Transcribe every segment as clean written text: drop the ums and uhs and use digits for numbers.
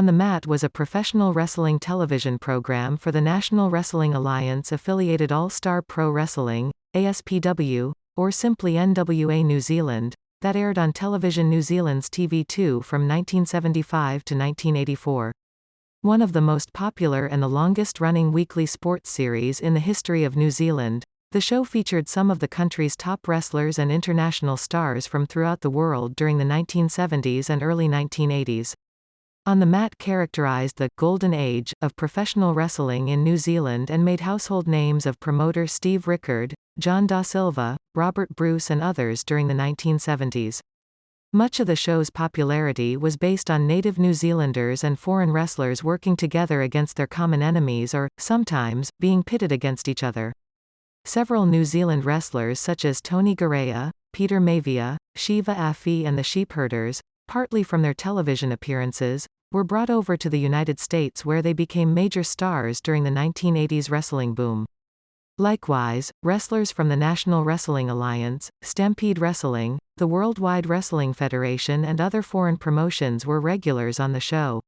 On the Mat was a professional wrestling television program for the National Wrestling Alliance-affiliated All-Star Pro Wrestling, ASPW, or simply NWA New Zealand, that aired on Television New Zealand's TV2 from 1975 to 1984. One of the most popular and the longest-running weekly sports series in the history of New Zealand, the show featured some of the country's top wrestlers and international stars from throughout the world during the 1970s and early 1980s. On the Mat characterized the "golden age" of professional wrestling in New Zealand and made household names of promoter Steve Rickard, John Da Silva, Robert Bruce and others during the 1970s. Much of the show's popularity was based on native New Zealanders and foreign wrestlers working together against their common enemies or, sometimes, being pitted against each other. Several New Zealand wrestlers such as Tony Garea, Peter Maivia, Shiva Afi and the Sheepherders, partly from their television appearances, were brought over to the United States where they became major stars during the 1980s wrestling boom. Likewise, wrestlers from the National Wrestling Alliance, Stampede Wrestling, the Worldwide Wrestling Federation and other foreign promotions were regulars on the show.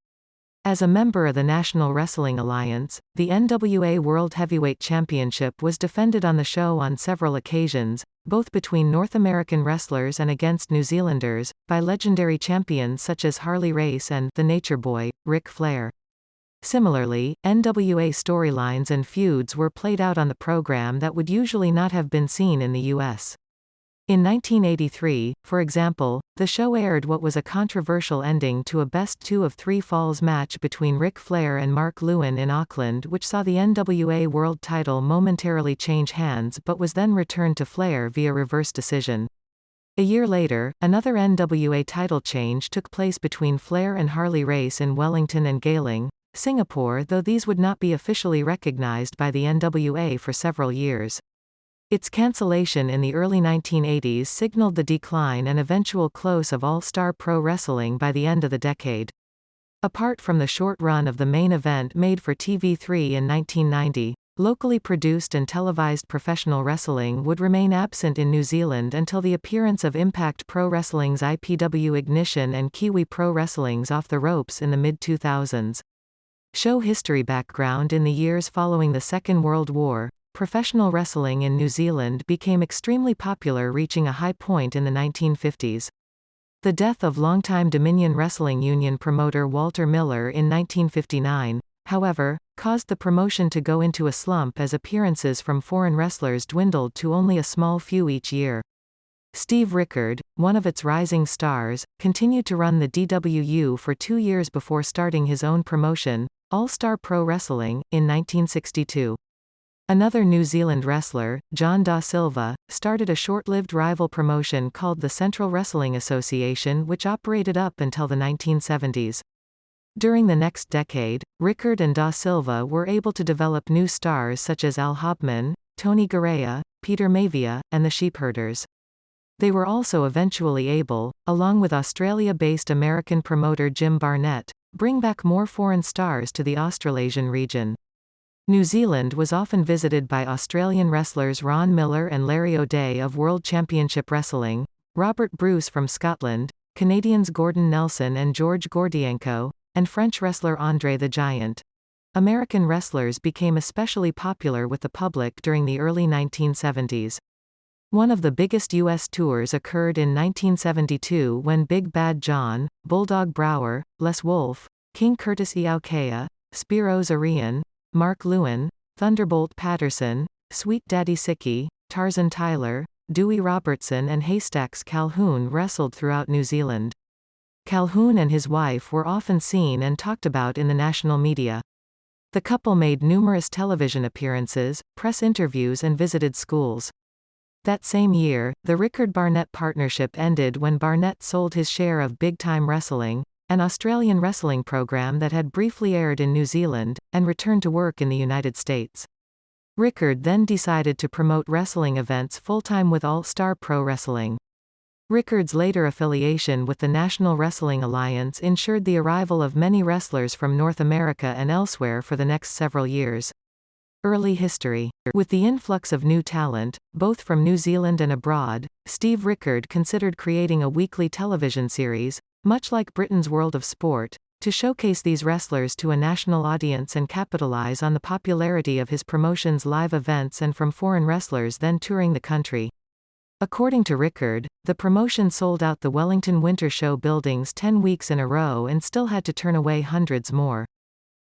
As a member of the National Wrestling Alliance, the NWA World Heavyweight Championship was defended on the show on several occasions, both between North American wrestlers and against New Zealanders, by legendary champions such as Harley Race and The Nature Boy, Ric Flair. Similarly, NWA storylines and feuds were played out on the program that would usually not have been seen in the U.S. In 1983, for example, the show aired what was a controversial ending to a best-2-of-3 falls match between Ric Flair and Mark Lewin in Auckland, which saw the NWA World title momentarily change hands but was then returned to Flair via reverse decision. A year later, another NWA title change took place between Flair and Harley Race in Wellington and Geylang, Singapore, though these would not be officially recognized by the NWA for several years. Its cancellation in the early 1980s signaled the decline and eventual close of All-Star Pro Wrestling by the end of the decade. Apart from the short run of the main event made for TV3 in 1990, locally produced and televised professional wrestling would remain absent in New Zealand until the appearance of Impact Pro Wrestling's IPW Ignition and Kiwi Pro Wrestling's Off the Ropes in the mid-2000s. Show history background: in the years following the Second World War, professional wrestling in New Zealand became extremely popular, reaching a high point in the 1950s. The death of longtime Dominion Wrestling Union promoter Walter Miller in 1959, however, caused the promotion to go into a slump as appearances from foreign wrestlers dwindled to only a small few each year. Steve Rickard, one of its rising stars, continued to run the DWU for 2 years before starting his own promotion, All-Star Pro Wrestling, in 1962. Another New Zealand wrestler, John Da Silva, started a short-lived rival promotion called the Central Wrestling Association, which operated up until the 1970s. During the next decade, Rickard and Da Silva were able to develop new stars such as Al Hobman, Tony Garea, Peter Maivia, and the Sheepherders. They were also eventually able, along with Australia-based American promoter Jim Barnett, bring back more foreign stars to the Australasian region. New Zealand was often visited by Australian wrestlers Ron Miller and Larry O'Day of World Championship Wrestling, Robert Bruce from Scotland, Canadians Gordon Nelson and George Gordienko, and French wrestler André the Giant. American wrestlers became especially popular with the public during the early 1970s. One of the biggest U.S. tours occurred in 1972 when Big Bad John, Bulldog Brower, Les Wolfe, King Curtis Iaukeia, Spiros Arian, Mark Lewin, Thunderbolt Patterson, Sweet Daddy Sicky, Tarzan Tyler, Dewey Robertson and Haystacks Calhoun wrestled throughout New Zealand. Calhoun and his wife were often seen and talked about in the national media. The couple made numerous television appearances, press interviews and visited schools. That same year, the Rickard-Barnett partnership ended when Barnett sold his share of Big Time Wrestling, an Australian wrestling program that had briefly aired in New Zealand, and returned to work in the United States. Rickard then decided to promote wrestling events full-time with All-Star Pro Wrestling. Rickard's later affiliation with the National Wrestling Alliance ensured the arrival of many wrestlers from North America and elsewhere for the next several years. Early history. With the influx of new talent, both from New Zealand and abroad, Steve Rickard considered creating a weekly television series, much like Britain's World of Sport, to showcase these wrestlers to a national audience and capitalize on the popularity of his promotion's live events and from foreign wrestlers then touring the country. According to Rickard, the promotion sold out the Wellington Winter Show buildings 10 weeks in a row and still had to turn away hundreds more.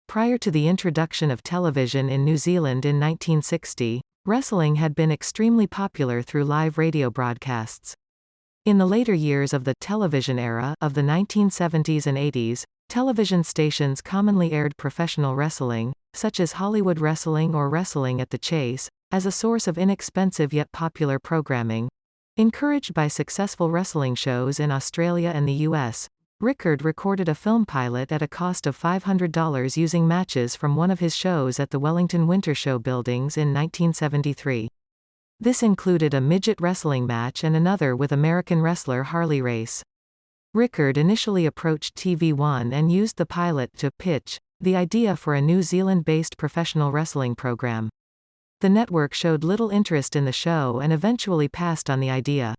Prior to the introduction of television in New Zealand in 1960, wrestling had been extremely popular through live radio broadcasts. In the later years of the television era of the 1970s and 80s, television stations commonly aired professional wrestling, such as Hollywood Wrestling or Wrestling at the Chase, as a source of inexpensive yet popular programming. Encouraged by successful wrestling shows in Australia and the US, Rickard recorded a film pilot at a cost of $500 using matches from one of his shows at the Wellington Winter Show buildings in 1973. This included a midget wrestling match and another with American wrestler Harley Race. Rickard initially approached TV1 and used the pilot to pitch the idea for a New Zealand-based professional wrestling program. The network showed little interest in the show and eventually passed on the idea.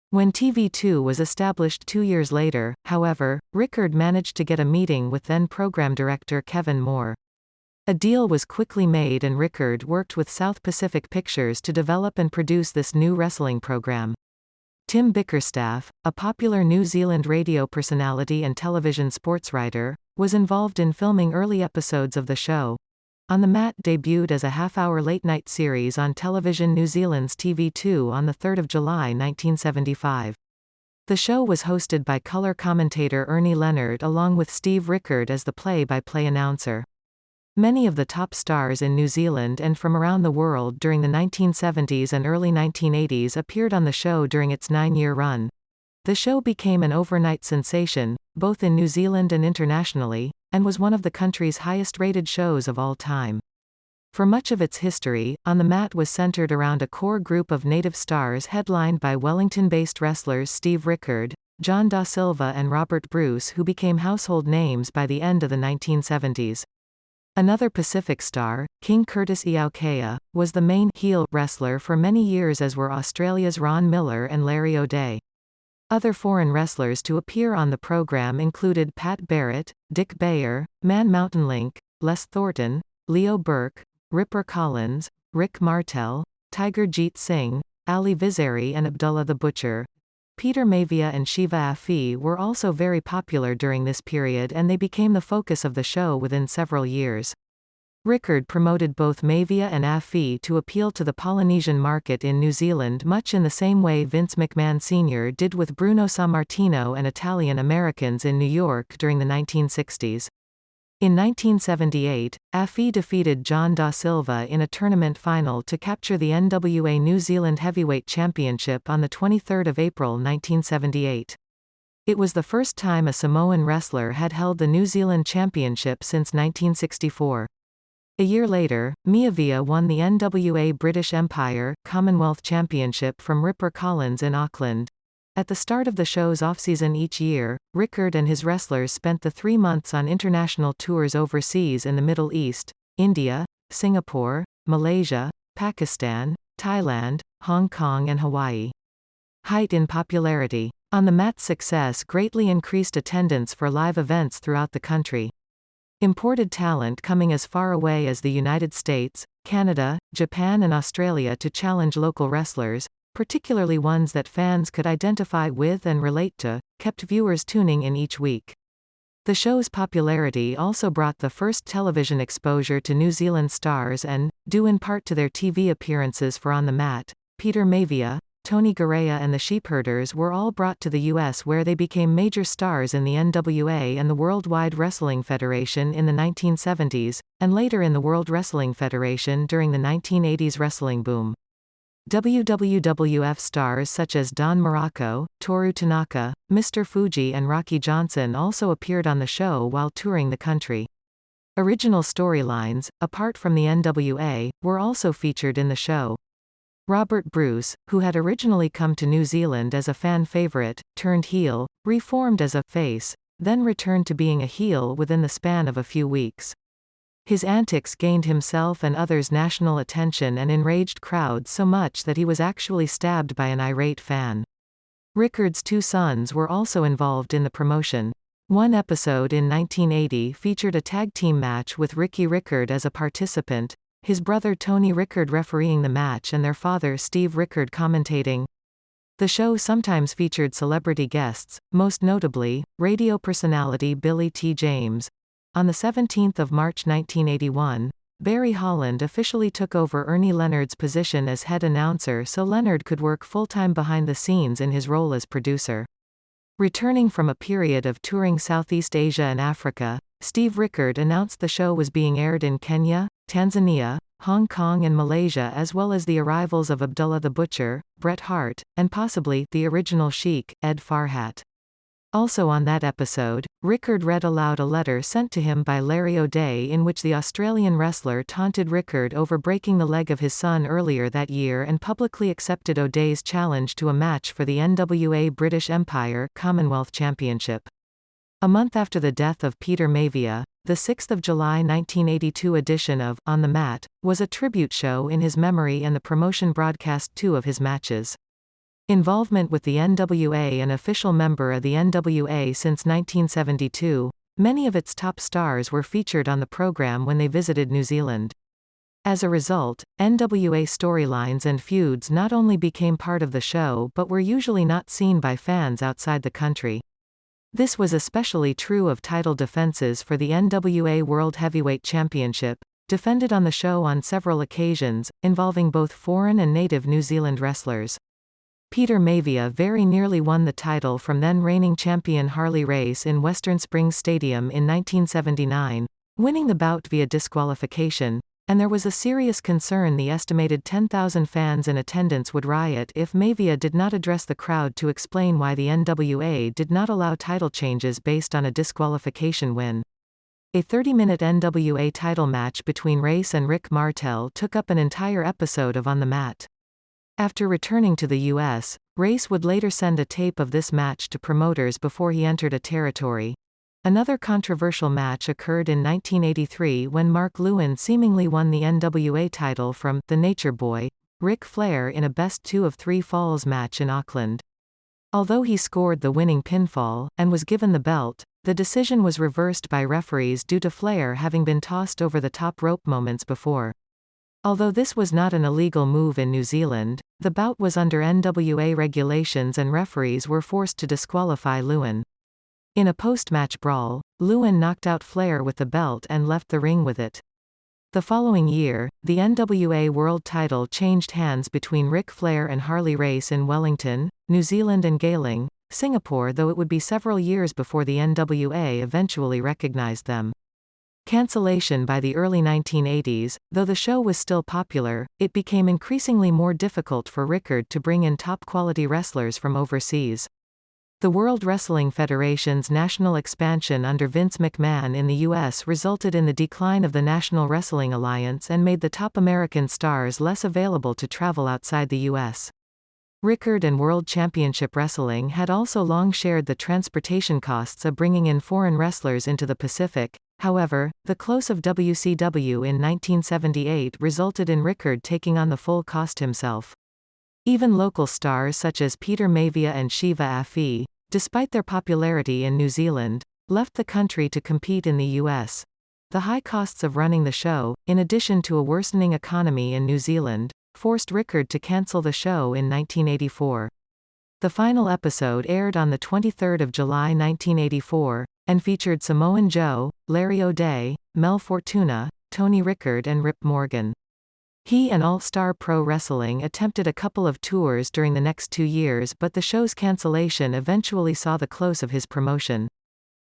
When TV2 was established 2 years later, however, Rickard managed to get a meeting with then program director Kevin Moore. A deal was quickly made and Rickard worked with South Pacific Pictures to develop and produce this new wrestling program. Tim Bickerstaff, a popular New Zealand radio personality and television sports writer, was involved in filming early episodes of the show. On the Mat debuted as a half-hour late-night series on television New Zealand's TV2 on 3 July 1975. The show was hosted by colour commentator Ernie Leonard along with Steve Rickard as the play-by-play announcer. Many of the top stars in New Zealand and from around the world during the 1970s and early 1980s appeared on the show during its 9-year run. The show became an overnight sensation, both in New Zealand and internationally, and was one of the country's highest-rated shows of all time. For much of its history, On the Mat was centered around a core group of native stars headlined by Wellington-based wrestlers Steve Rickard, John Da Silva and Robert Bruce, who became household names by the end of the 1970s. Another Pacific star, King Curtis Iaukea, was the main heel wrestler for many years, as were Australia's Ron Miller and Larry O'Day. Other foreign wrestlers to appear on the program included Pat Barrett, Dick Bayer, Man Mountain Link, Les Thornton, Leo Burke, Ripper Collins, Rick Martel, Tiger Jeet Singh, Ali Vizari and Abdullah the Butcher. Peter Mavia and Shiva Afi were also very popular during this period, and they became the focus of the show within several years. Rickard promoted both Mavia and Afi to appeal to the Polynesian market in New Zealand, much in the same way Vince McMahon Sr. did with Bruno Sammartino and Italian Americans in New York during the 1960s. In 1978, Afi defeated John Da Silva in a tournament final to capture the NWA New Zealand Heavyweight Championship on 23 April 1978. It was the first time a Samoan wrestler had held the New Zealand Championship since 1964. A year later, Miavia won the NWA British Empire Commonwealth Championship from Ripper Collins in Auckland. At the start of the show's off-season each year, Rickard and his wrestlers spent the 3 months on international tours overseas in the Middle East, India, Singapore, Malaysia, Pakistan, Thailand, Hong Kong and Hawaii. Height in popularity. On the Mat's success greatly increased attendance for live events throughout the country. Imported talent coming as far away as the United States, Canada, Japan and Australia to challenge local wrestlers, particularly ones that fans could identify with and relate to, kept viewers tuning in each week. The show's popularity also brought the first television exposure to New Zealand stars and, due in part to their TV appearances for On the Mat, Peter Mavia, Tony Garea and the Sheepherders were all brought to the US, where they became major stars in the NWA and the Worldwide Wrestling Federation in the 1970s, and later in the World Wrestling Federation during the 1980s wrestling boom. WWF stars such as Don Muraco, Toru Tanaka, Mr. Fuji and Rocky Johnson also appeared on the show while touring the country. Original storylines, apart from the NWA, were also featured in the show. Robert Bruce, who had originally come to New Zealand as a fan favorite, turned heel, reformed as a face, then returned to being a heel within the span of a few weeks. His antics gained himself and others national attention and enraged crowds so much that he was actually stabbed by an irate fan. Rickard's 2 sons were also involved in the promotion. One episode in 1980 featured a tag team match with Ricky Rickard as a participant, his brother Tony Rickard refereeing the match and their father Steve Rickard commentating. The show sometimes featured celebrity guests, most notably, radio personality Billy T. James. On the 17th of March 1981, Barry Holland officially took over Ernie Leonard's position as head announcer so Leonard could work full-time behind the scenes in his role as producer. Returning from a period of touring Southeast Asia and Africa, Steve Rickard announced the show was being aired in Kenya, Tanzania, Hong Kong and Malaysia, as well as the arrivals of Abdullah the Butcher, Bret Hart, and possibly the original Sheik, Ed Farhat. Also on that episode, Rickard read aloud a letter sent to him by Larry O'Day in which the Australian wrestler taunted Rickard over breaking the leg of his son earlier that year and publicly accepted O'Day's challenge to a match for the NWA British Empire Commonwealth Championship. A month after the death of Peter Mavia, the 6th of July 1982 edition of On the Mat was a tribute show in his memory, and the promotion broadcast 2 of his matches. Involvement with the NWA. An official member of the NWA since 1972, many of its top stars were featured on the program when they visited New Zealand. As a result, NWA storylines and feuds not only became part of the show but were usually not seen by fans outside the country. This was especially true of title defenses for the NWA World Heavyweight Championship, defended on the show on several occasions, involving both foreign and native New Zealand wrestlers. Peter Mavia very nearly won the title from then reigning champion Harley Race in Western Springs Stadium in 1979, winning the bout via disqualification, and there was a serious concern the estimated 10,000 fans in attendance would riot if Mavia did not address the crowd to explain why the NWA did not allow title changes based on a disqualification win. A 30-minute NWA title match between Race and Rick Martel took up an entire episode of On the Mat. After returning to the U.S., Race would later send a tape of this match to promoters before he entered a territory. Another controversial match occurred in 1983 when Mark Lewin seemingly won the NWA title from The Nature Boy, Ric Flair, in a best 2-of-3 falls match in Auckland. Although he scored the winning pinfall, and was given the belt, the decision was reversed by referees due to Flair having been tossed over the top rope moments before. Although this was not an illegal move in New Zealand, the bout was under NWA regulations and referees were forced to disqualify Lewin. In a post-match brawl, Lewin knocked out Flair with the belt and left the ring with it. The following year, the NWA World title changed hands between Ric Flair and Harley Race in Wellington, New Zealand and Gayling, Singapore, though it would be several years before the NWA eventually recognized them. Cancellation by the early 1980s, though the show was still popular, it became increasingly more difficult for Rickard to bring in top-quality wrestlers from overseas. The World Wrestling Federation's national expansion under Vince McMahon in the U.S. resulted in the decline of the National Wrestling Alliance and made the top American stars less available to travel outside the U.S. Rickard and World Championship Wrestling had also long shared the transportation costs of bringing in foreign wrestlers into the Pacific. However, the close of WCW in 1978 resulted in Rickard taking on the full cost himself. Even local stars such as Peter Mavia and Shiva Afi, despite their popularity in New Zealand, left the country to compete in the U.S. The high costs of running the show, in addition to a worsening economy in New Zealand, forced Rickard to cancel the show in 1984. The final episode aired on the 23rd of July 1984, and featured Samoan Joe, Larry O'Day, Mel Fortuna, Tony Rickard and Rip Morgan. He and All Star Pro Wrestling attempted a couple of tours during the next 2 years, but the show's cancellation eventually saw the close of his promotion.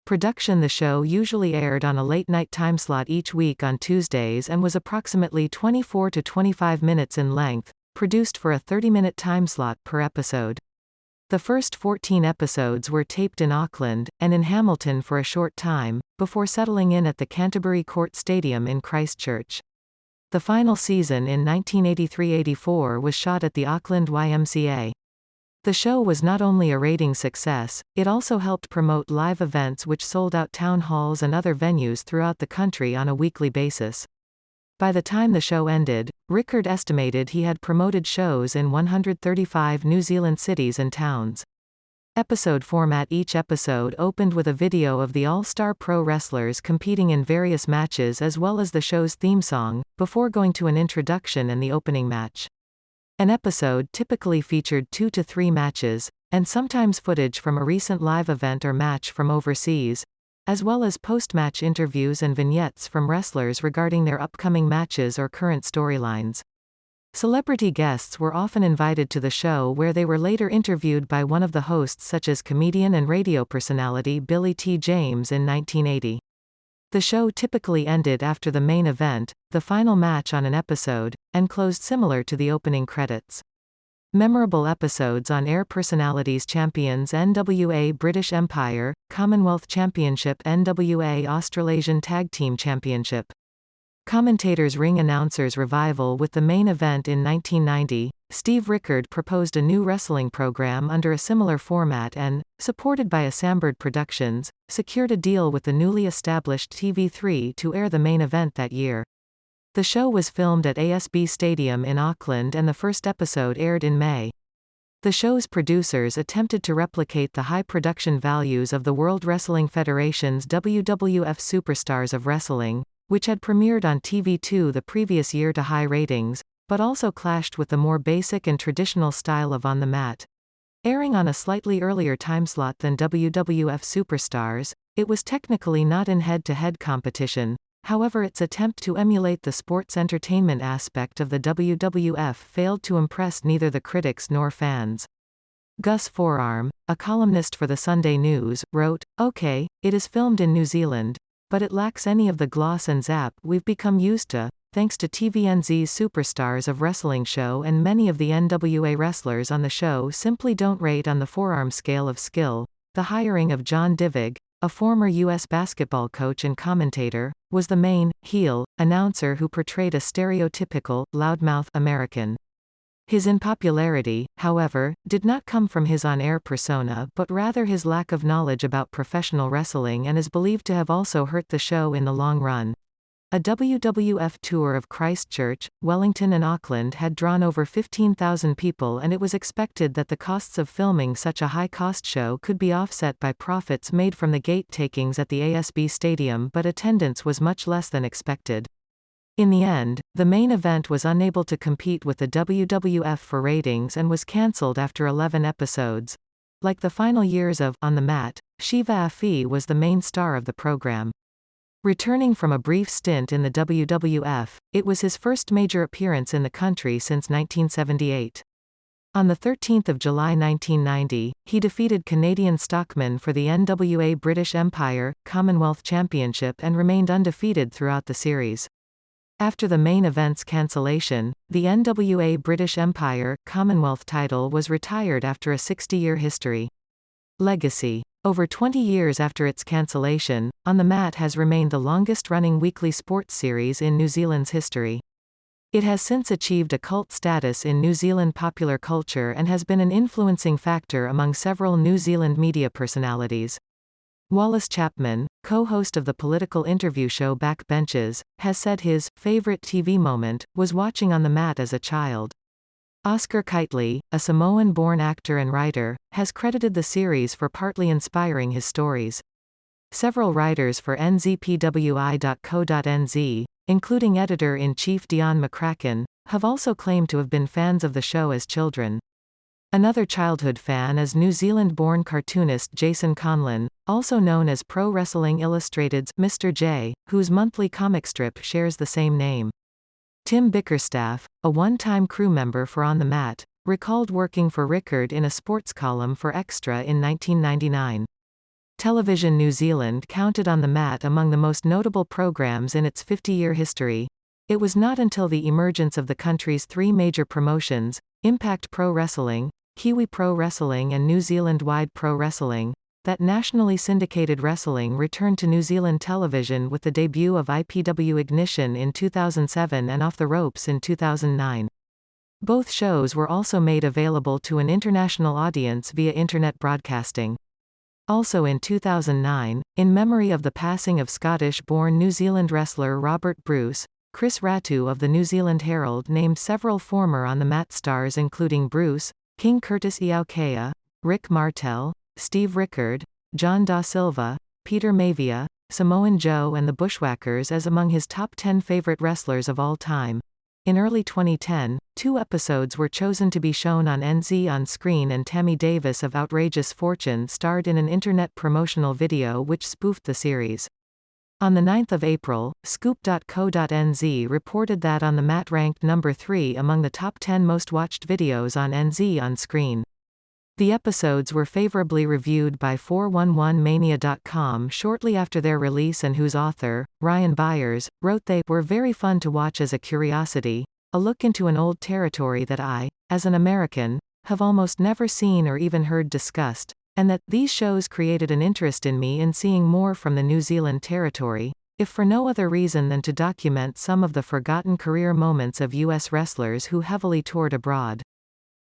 Production: the show usually aired on a late-night timeslot each week on Tuesdays and was approximately 24 to 25 minutes in length, produced for a 30-minute timeslot per episode. The first 14 episodes were taped in Auckland, and in Hamilton for a short time, before settling in at the Canterbury Court Stadium in Christchurch. The final season in 1983-84 was shot at the Auckland YMCA. The show was not only a ratings success, it also helped promote live events which sold out town halls and other venues throughout the country on a weekly basis. By the time the show ended, Rickard estimated he had promoted shows in 135 New Zealand cities and towns. Episode format: each episode opened with a video of the all-star pro wrestlers competing in various matches as well as the show's theme song, before going to an introduction and the opening match. An episode typically featured 2 to 3 matches, and sometimes footage from a recent live event or match from overseas, as well as post-match interviews and vignettes from wrestlers regarding their upcoming matches or current storylines. Celebrity guests were often invited to the show, where they were later interviewed by one of the hosts, such as comedian and radio personality Billy T. James in 1980. The show typically ended after the main event, the final match on an episode, and closed similar to the opening credits. Memorable episodes on air: personalities: champions NWA British Empire, Commonwealth Championship, NWA Australasian Tag Team Championship. Commentators: ring announcers. Revival: with the main event in 1990, Steve Rickard proposed a new wrestling program under a similar format and, supported by Asambird Productions, secured a deal with the newly established TV3 to air the main event that year. The show was filmed at ASB Stadium in Auckland and the first episode aired in May. The show's producers attempted to replicate the high production values of the World Wrestling Federation's WWF Superstars of Wrestling, which had premiered on TV2 the previous year, to high ratings, but also clashed with the more basic and traditional style of On the Mat. Airing on a slightly earlier timeslot than WWF Superstars, it was technically not in head-to-head competition. However, its attempt to emulate the sports entertainment aspect of the WWF failed to impress neither the critics nor fans. Gus Forearm, a columnist for the Sunday News, wrote, "Okay, it is filmed in New Zealand, but it lacks any of the gloss and zap we've become used to, thanks to TVNZ's Superstars of Wrestling show, and many of the NWA wrestlers on the show simply don't rate on the Forearm scale of skill." The hiring of John Divig, a former U.S. basketball coach and commentator, was the main, heel, announcer who portrayed a stereotypical, loudmouth American. His unpopularity, however, did not come from his on-air persona but rather his lack of knowledge about professional wrestling, and is believed to have also hurt the show in the long run. A WWF tour of Christchurch, Wellington and Auckland had drawn over 15,000 people, and it was expected that the costs of filming such a high-cost show could be offset by profits made from the gate takings at the ASB Stadium, but attendance was much less than expected. In the end, the main event was unable to compete with the WWF for ratings and was cancelled after 11 episodes. Like the final years of On the Mat, Shiva Afi was the main star of the program. Returning from a brief stint in the WWF, it was his first major appearance in the country since 1978. On 13 July 1990, he defeated Canadian Stockman for the NWA British Empire, Commonwealth Championship and remained undefeated throughout the series. After the main event's cancellation, the NWA British Empire, Commonwealth title was retired after a 60-year history. Legacy. Over 20 years after its cancellation, On the Mat has remained the longest-running weekly sports series in New Zealand's history. It has since achieved a cult status in New Zealand popular culture and has been an influencing factor among several New Zealand media personalities. Wallace Chapman, co-host of the political interview show Backbenches, has said his favorite TV moment was watching On the Mat as a child. Oscar Kitely, a Samoan-born actor and writer, has credited the series for partly inspiring his stories. Several writers for nzpwi.co.nz, including editor-in-chief Dion McCracken, have also claimed to have been fans of the show as children. Another childhood fan is New Zealand-born cartoonist Jason Conlon, also known as Pro Wrestling Illustrated's Mr. J, whose monthly comic strip shares the same name. Tim Bickerstaff, a one-time crew member for On the Mat, recalled working for Rickard in a sports column for Extra in 1999. Television New Zealand counted On the Mat among the most notable programs in its 50-year history. It was not until the emergence of the country's three major promotions, Impact Pro Wrestling, Kiwi Pro Wrestling and New Zealand-wide Pro Wrestling, that nationally syndicated wrestling returned to New Zealand television with the debut of IPW Ignition in 2007 and Off the Ropes in 2009. Both shows were also made available to an international audience via internet broadcasting. Also in 2009, in memory of the passing of Scottish-born New Zealand wrestler Robert Bruce, Chris Ratu of the New Zealand Herald named several former On the Mat stars including Bruce, King Curtis Iaukea, Rick Martel, Steve Rickard, John Da Silva, Peter Maivia, Samoan Joe and the Bushwhackers as among his top 10 favorite wrestlers of all time. In early 2010, 2 episodes were chosen to be shown on NZ On Screen, and Tammy Davis of Outrageous Fortune starred in an internet promotional video which spoofed the series. On the 9th of April, Scoop.co.nz reported that On the Mat ranked number 3 among the top 10 most watched videos on NZ On Screen. The episodes were favorably reviewed by 411mania.com shortly after their release, and whose author, Ryan Byers, wrote they were very fun to watch as a curiosity, a look into an old territory that I, as an American, have almost never seen or even heard discussed, and that these shows created an interest in me in seeing more from the New Zealand territory, if for no other reason than to document some of the forgotten career moments of U.S. wrestlers who heavily toured abroad.